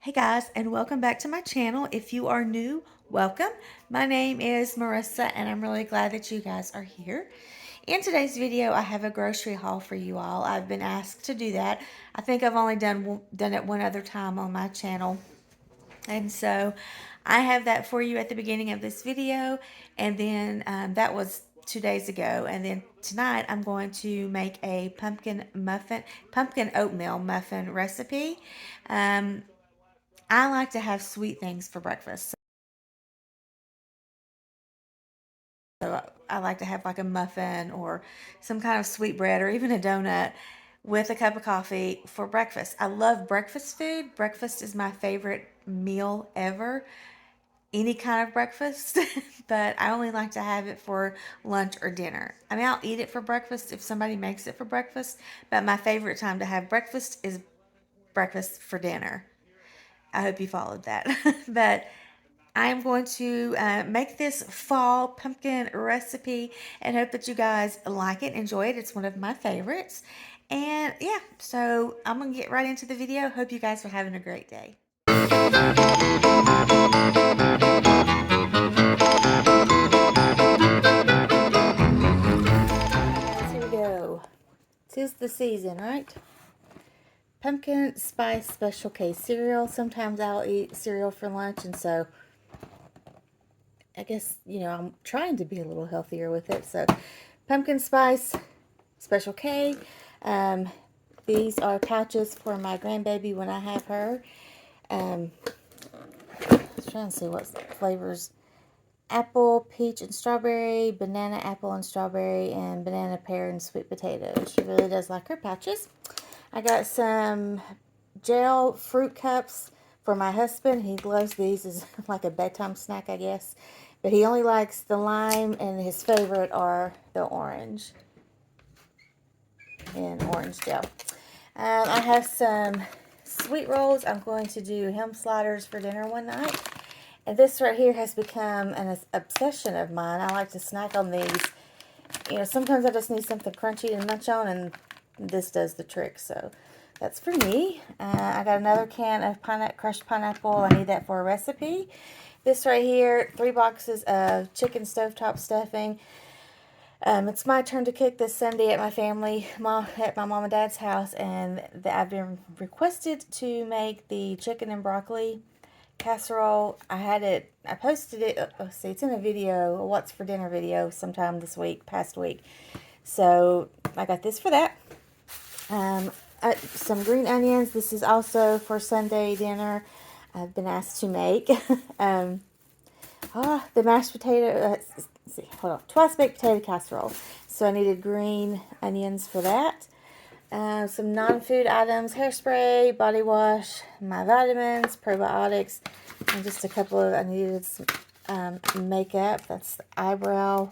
Hey guys, and welcome back to my channel. If you are new, welcome. My name is Marissa, and I'm really glad that you guys are here. In today's video, I have a grocery haul for you all. I've been asked to do that. I think I've only done it one other time on my channel. And so I have that for you at the beginning of this video. And then that was 2 days ago. And then tonight I'm going to make a pumpkin oatmeal muffin recipe. I like to have sweet things for breakfast. So I like to have like a muffin or some kind of sweet bread or even a donut with a cup of coffee for breakfast. I love breakfast food. Breakfast is my favorite meal ever. Any kind of breakfast, but I only like to have it for lunch or dinner. I mean, I'll eat it for breakfast if somebody makes it for breakfast, but my favorite time to have breakfast is breakfast for dinner. I hope you followed that. But I'm going to make this fall pumpkin recipe and hope that you guys like it, enjoy it. It's one of my favorites. And yeah, so I'm going to get right into the video. Hope you guys are having a great day. Here we go. 'Tis the season, right? Pumpkin spice special K cereal. Sometimes I'll eat cereal for lunch, and so I guess, I'm trying to be a little healthier with it. So, pumpkin spice, Special K. These are pouches for my grandbaby when I have her. I was trying to see what flavors. Apple, peach, and strawberry. Banana, apple, and strawberry. And banana, pear, and sweet potato. She really does like her pouches. I got some gel fruit cups for my husband. He loves these as like a bedtime snack, I guess. But he only likes the lime, and his favorite are the orange and orange gel. I have some sweet rolls. I'm going to do ham sliders for dinner one night. And this right here has become an obsession of mine. I like to snack on these. Sometimes I just need something crunchy to munch on, and this does the trick. So that's for me. I got another can of crushed pineapple. I need that for a recipe. This right here, 3 boxes of chicken stovetop stuffing. It's my turn to cook this Sunday at my mom and dad's house, and I've been requested to make the chicken and broccoli casserole. I posted it, see, it's in a video, a what's for dinner video sometime this week, past week. So I got this for that. Some green onions. This is also for Sunday dinner. I've been asked to make. The mashed potato, twice baked potato casserole. So I needed green onions for that. Some non-food items, hairspray, body wash, my vitamins, probiotics, and just a couple of, I needed some makeup. That's the eyebrow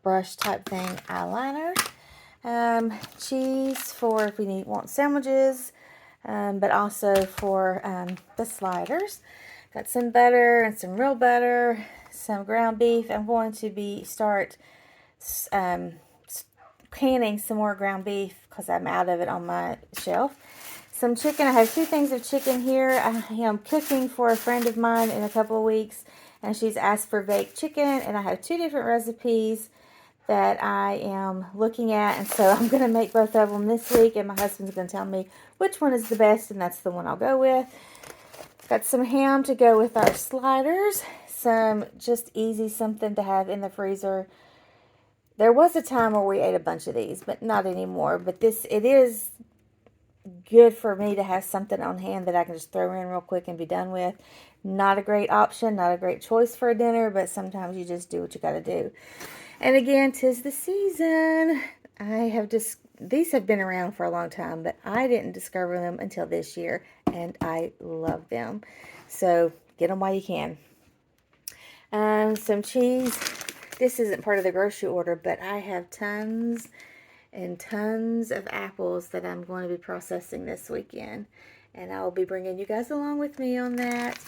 brush type thing, eyeliner. Cheese for if we want sandwiches, but also for the sliders. Got some butter and some real butter, some ground beef. I'm going to start canning some more ground beef because I'm out of it on my shelf. Some chicken. I have 2 things of chicken here. I am cooking for a friend of mine in a couple of weeks, and she's asked for baked chicken, and I have 2 different recipes that I am looking at, and so I'm going to make both of them this week, and my husband's going to tell me which one is the best, and that's the one I'll go with. Got some ham to go with our sliders, some just easy something to have in the freezer. There was a time where we ate a bunch of these, but not anymore. But it is good for me to have something on hand that I can just throw in real quick and be done with. Not a great option, not a great choice for a dinner, but sometimes you just do what you got to do. And again, 'tis the season. These have been around for a long time, but I didn't discover them until this year, and I love them. So get them while you can. Some cheese. This isn't part of the grocery order, but I have tons and tons of apples that I'm going to be processing this weekend, and I will be bringing you guys along with me on that.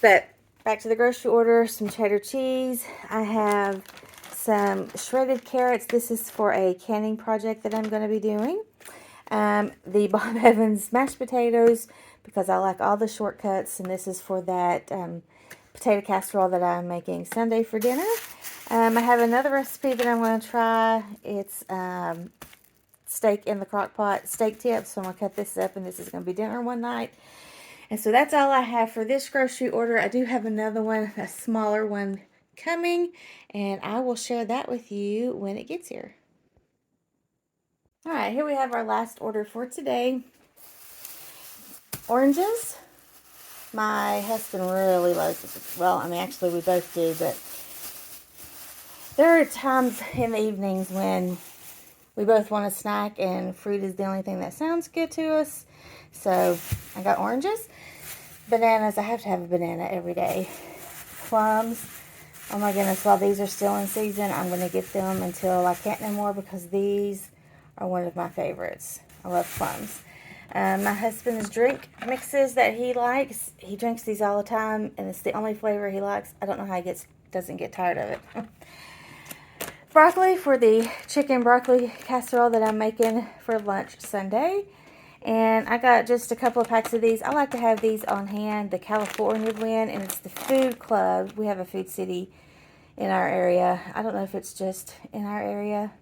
But back to the grocery order. Some cheddar cheese. I have some shredded carrots. This is for a canning project that I'm going to be doing. The Bob Evans mashed potatoes, because I like all the shortcuts, and this is for that potato casserole that I'm making Sunday for dinner. I have another recipe that I'm going to try. It's steak in the crock pot, steak tips. So I'm going to cut this up, and this is going to be dinner one night. And so that's all I have for this grocery order. I do have another one, a smaller one, coming, and I will share that with you when it gets here. All right, here we have our last order for today. Oranges. My husband really loves it. Well, I mean, actually, we both do, but there are times in the evenings when we both want a snack, and fruit is the only thing that sounds good to us. So I got oranges. Bananas. I have to have a banana every day. Plums. Oh my goodness, while these are still in season, I'm going to get them until I can't no more, because these are one of my favorites. I love plums. My husband's drink mixes that he likes. He drinks these all the time, and it's the only flavor he likes. I don't know how he doesn't get tired of it. Broccoli for the chicken broccoli casserole that I'm making for lunch Sunday. And I got just a couple of packs of these. I like to have these on hand. The California blend, and it's the Food Club. We have a Food City in our area. I don't know if it's just in our area.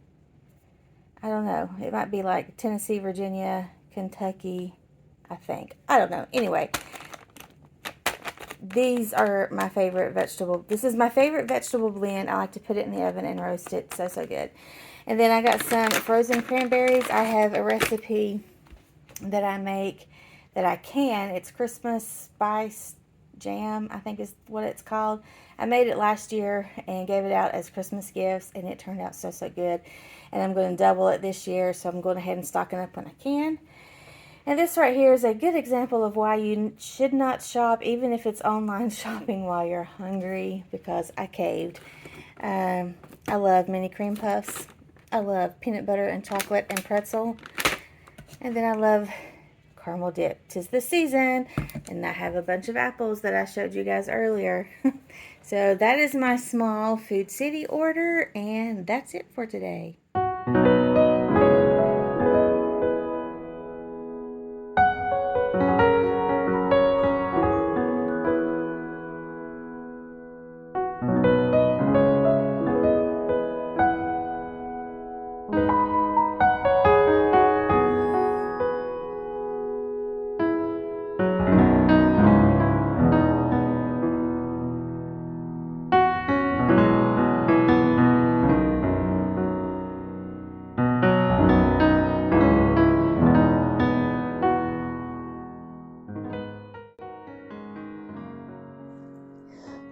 I don't know. It might be like Tennessee, Virginia, Kentucky, I think. I don't know. Anyway, these are my favorite vegetable. This is my favorite vegetable blend. I like to put it in the oven and roast it. So, so good. And then I got some frozen cranberries. I have a recipe that I make that I can. It's Christmas spice jam, I think is what it's called. I made it last year and gave it out as Christmas gifts, and it turned out so, so good. And I'm going to double it this year, so I'm going ahead and stock it up when I can. And this right here is a good example of why you should not shop, even if it's online shopping, while you're hungry, because I caved. I love mini cream puffs. I love peanut butter and chocolate and pretzel. And then I love caramel dip. 'Tis the season, and I have a bunch of apples that I showed you guys earlier. So that is my small Food City order, and that's it for today.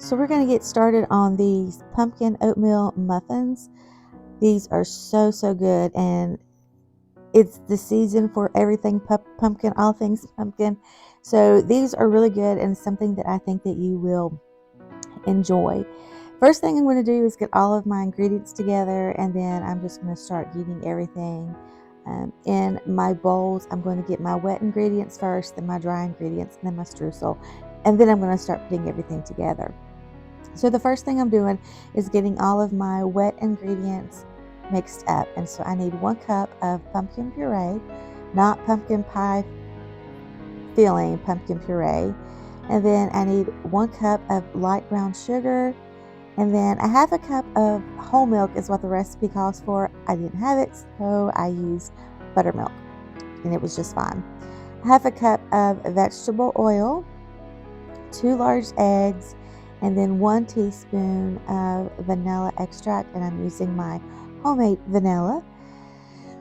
So we're going to get started on these pumpkin oatmeal muffins. These are so, so good, and it's the season for everything pumpkin, all things pumpkin. So these are really good, and something that I think that you will enjoy. First thing I'm going to do is get all of my ingredients together, and then I'm just going to start heating everything in my bowls. I'm going to get my wet ingredients first, then my dry ingredients, and then my streusel, and then I'm going to start putting everything together. So the first thing I'm doing is getting all of my wet ingredients mixed up. And so I need 1 cup of pumpkin puree, not pumpkin pie filling, pumpkin puree. And then I need 1 cup of light brown sugar. And then a half a cup of whole milk is what the recipe calls for. I didn't have it, so I used buttermilk, and it was just fine. Half a cup of vegetable oil, 2 large eggs, and then 1 teaspoon of vanilla extract, and I'm using my homemade vanilla.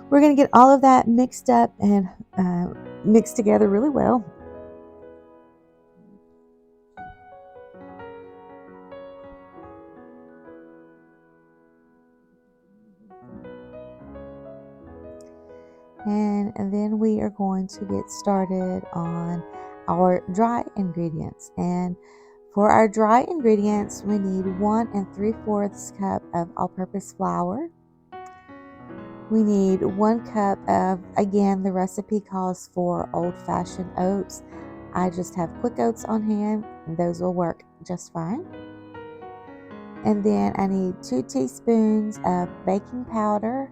We're going to get all of that mixed up and mixed together really well. And then we are going to get started on our dry ingredients. And for our dry ingredients, we need 1 3/4 cup of all-purpose flour. We need 1 cup of, again, the recipe calls for old-fashioned oats. I just have quick oats on hand, and those will work just fine. And then I need 2 teaspoons of baking powder,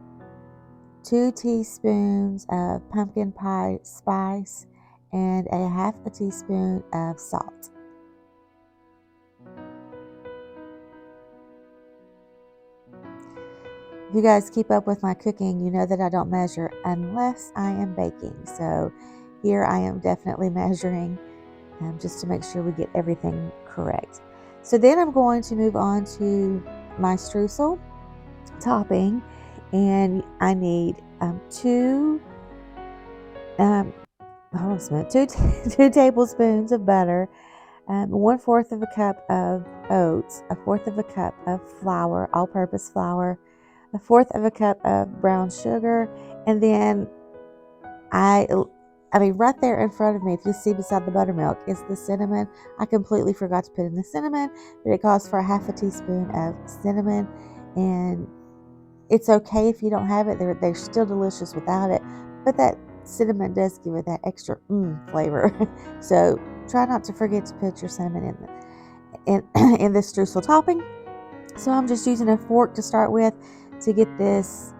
2 teaspoons of pumpkin pie spice, and a half a teaspoon of salt. If you guys keep up with my cooking, you know that I don't measure unless I am baking. So here I am definitely measuring just to make sure we get everything correct. So then I'm going to move on to my streusel topping, and I need two two tablespoons of butter, 1/4 of a cup of oats, 1/4 of a cup of flour, all-purpose flour, 1/4 of a cup of brown sugar, and then I mean, right there in front of me, if you see beside the buttermilk, is the cinnamon. I completely forgot to put in the cinnamon, but it calls for a half a teaspoon of cinnamon, and it's okay if you don't have it. They're still delicious without it, but that cinnamon does give it that extra flavor. So try not to forget to put your cinnamon in this streusel topping. So I'm just using a fork to start with to get this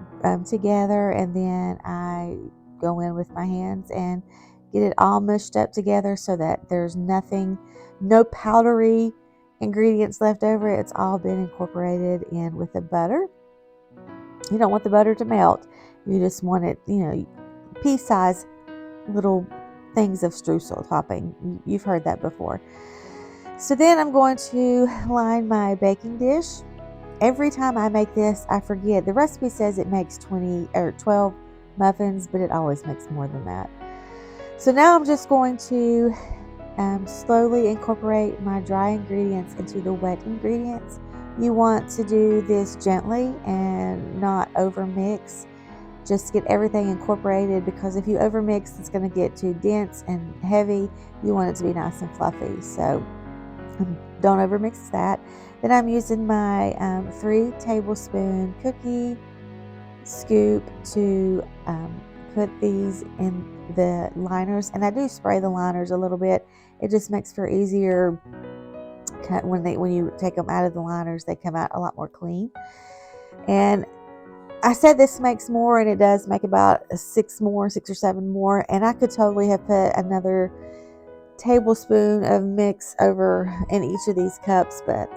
together, and then I go in with my hands and get it all mushed up together so that there's no powdery ingredients left over. It's all been incorporated in with the butter. You don't want the butter to melt. You just want it, pea-sized little things of streusel topping. You've heard that before. So then I'm going to line my baking dish. Every time I make this, I forget. The recipe says it makes 20 or 12 muffins, but it always makes more than that. So now I'm just going to slowly incorporate my dry ingredients into the wet ingredients. You want to do this gently and not overmix. Just get everything incorporated, because if you overmix, it's going to get too dense and heavy. You want it to be nice and fluffy. So don't overmix that. Then I'm using my 3 tablespoon cookie scoop to put these in the liners, and I do spray the liners a little bit. It just makes for easier cut when you take them out of the liners. They come out a lot more clean. And I said this makes more, and it does make about 6 or 7 more, and I could totally have put another tablespoon of mix over in each of these cups, but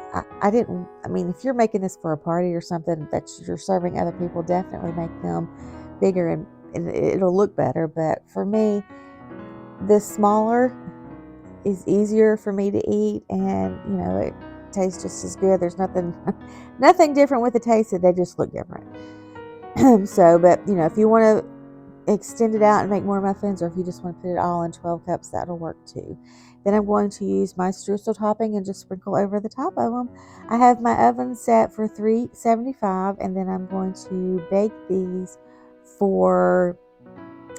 I didn't. I mean, if you're making this for a party or something that you're serving other people, definitely make them bigger, and it'll look better. But for me, this smaller is easier for me to eat, and it tastes just as good. There's nothing nothing different with the taste. They just look different. So, but if you want to extend it out and make more muffins, or if you just want to put it all in 12 cups, that'll work too. Then I'm going to use my streusel topping and just sprinkle over the top of them. I have my oven set for 375, and then I'm going to bake these for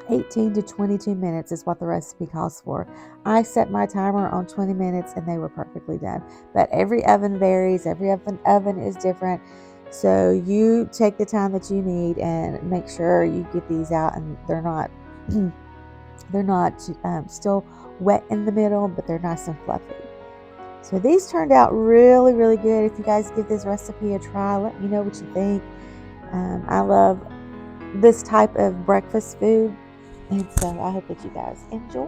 18 to 22 minutes is what the recipe calls for. I set my timer on 20 minutes and they were perfectly done. But every oven varies, every oven is different. So you take the time that you need and make sure you get these out, and they're not still wet in the middle, but they're nice and fluffy. So these turned out really, really good. If you guys give this recipe a try, let me know what you think. I love this type of breakfast food, and so I hope that you guys enjoy.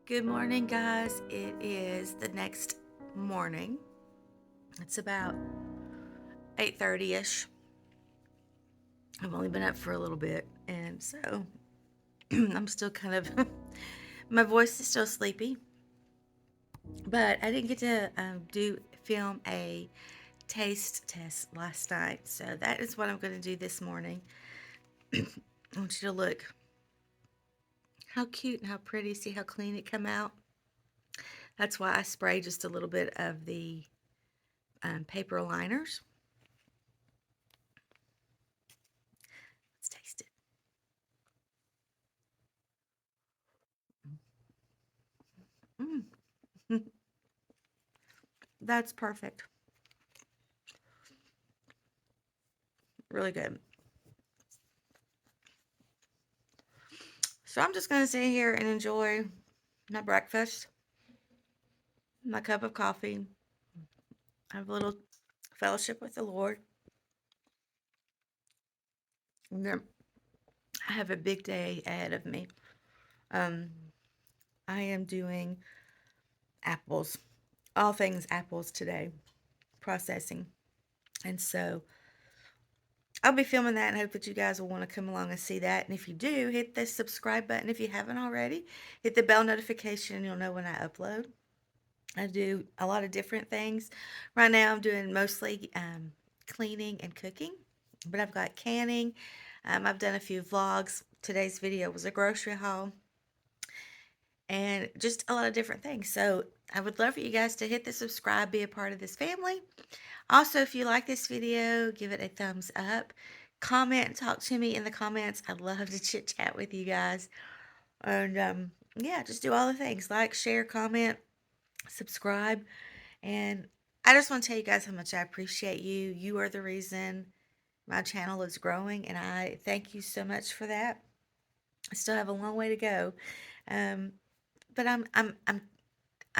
Good morning, guys. It is the next morning. It's about 8:30ish. I've only been up for a little bit, and so I'm still kind of my voice is still sleepy, but I didn't get to film a taste test last night, so that is what I'm going to do this morning. I want you to look how cute and how pretty. See how clean it come out? That's why I spray just a little bit of the paper liners. Mm. That's perfect. Really good. So I'm just going to sit here and enjoy my breakfast, my cup of coffee, have a little fellowship with the Lord. And then I have a big day ahead of me. Um, I am doing apples, all things apples today, processing. And so I'll be filming that and hope that you guys will want to come along and see that. And if you do, hit the subscribe button if you haven't already. Hit the bell notification, you'll know when I upload. I do a lot of different things. Right now, I'm doing mostly cleaning and cooking, but I've got canning. I've done a few vlogs. Today's video was a grocery haul and just a lot of different things. So I would love for you guys to hit the subscribe, be a part of this family. Also, if you like this video, give it a thumbs up. Comment and talk to me in the comments. I'd love to chit chat with you guys. And yeah, just do all the things like, share, comment, subscribe. And I just want to tell you guys how much I appreciate you. You are the reason my channel is growing, and I thank you so much for that. I still have a long way to go, um, but I'm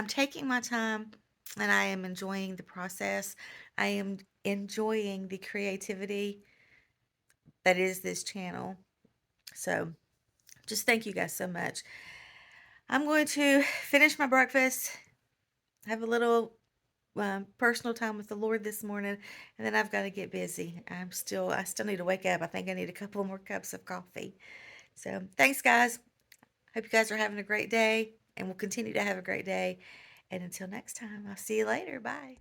taking my time, and I am enjoying the process. I am enjoying the creativity that is this channel. So just thank you guys so much. I'm going to finish my breakfast, have a little personal time with the Lord this morning, and then I've got to get busy. I still need to wake up. I think I need a couple more cups of coffee. So thanks, guys. Hope you guys are having a great day, and we'll continue to have a great day. And until next time, I'll see you later. Bye.